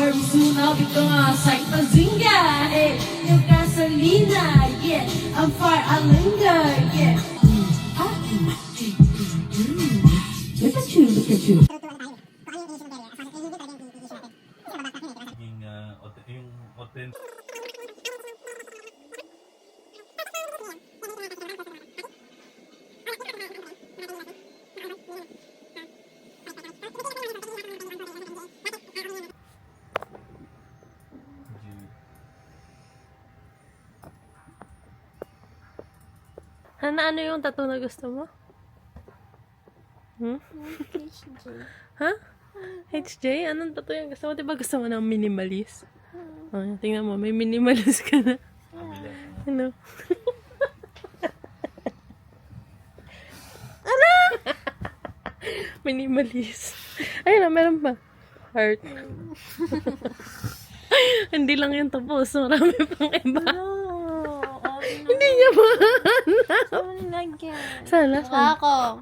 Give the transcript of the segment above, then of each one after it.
Barbie Sunab, ito nga sa Ipazinga, eh, yung gasolina, yeah, I'm far alinga, yeah. Look at you, look at you. Yung authentic. Ano yung tattoo na gusto mo? HJ. Ha? HJ? Anong tattoo yung gusto mo? Diba gusto mo ng minimalist? Oh, tingnan mo, may minimalist ka na. Ano? Ano? Minimalist. Ayun na, meron pa. Heart. Hindi lang yung tapos. Marami pang iba. Hindi niya mahanap. Lagyan. Sana. Ako.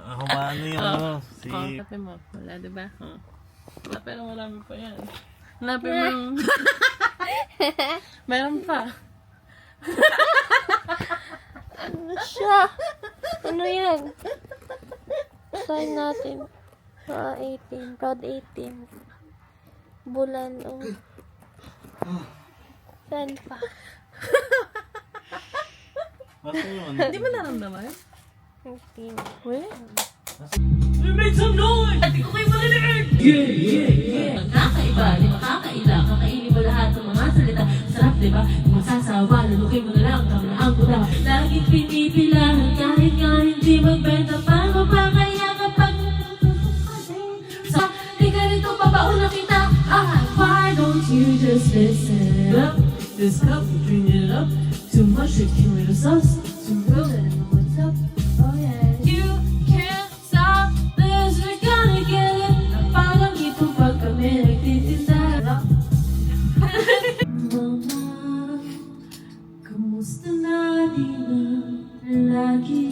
Ako ba ano yung ano? Si... Oh, tapin mo. Wala, diba? Oh. Wala, pero marami pa yan. Hanapin mo yung... Meron pa. Ano siya? Ano yan? Sign natin. 18. Proud 18. Bulan. Oh. Saan pa? Ano yun? Hindi mo naramdaman? 15. Wait. We made some noise! At di ko kayo marinig! Yeah, yeah, yeah! Nakakaiba, di makakaila, kakainin mo lahat ng mga salita. Sarap, di ba? Di masasawa, lalukin mo na lang, kamlaan ko na. Laging pinipilahan, kahit nga hindi magbenta, paano ba kaya kapag sa di ka rito, papauna kita. Why don't you just listen up? This cup, we drink it up. Too much, it can rid us. Too real, I know what's up. Oh yeah. You can't stop this, we're gonna get it. Parang ito pag kami nagtitinda. Mama, kamusta na di na lagi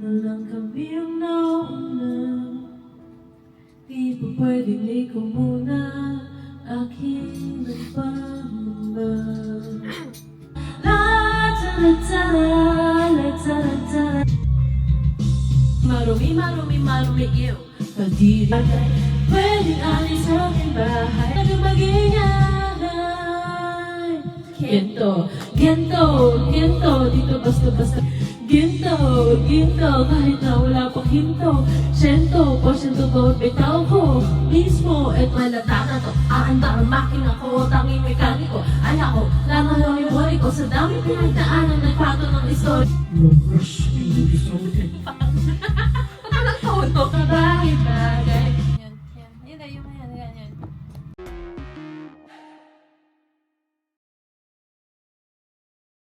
na lang kami ang nauna. Di pa pwedeng ikaw muna aking nagpamba. Marumi, ew. Kadiri pwedeng alis sa aking bahay. Ano mag-ingay? Ginto, dito basta. Ginto, kahit na wala pang hinto. Porsyento bawat bitaw ko. Mismo, et malata na to. Aandar ang makina ko, tanging mekaniko. Ay ako, lamang lang yung buhay ko. Sa dami pinagdaanan, nagpato ng istorya. No rush, hindi gusto mo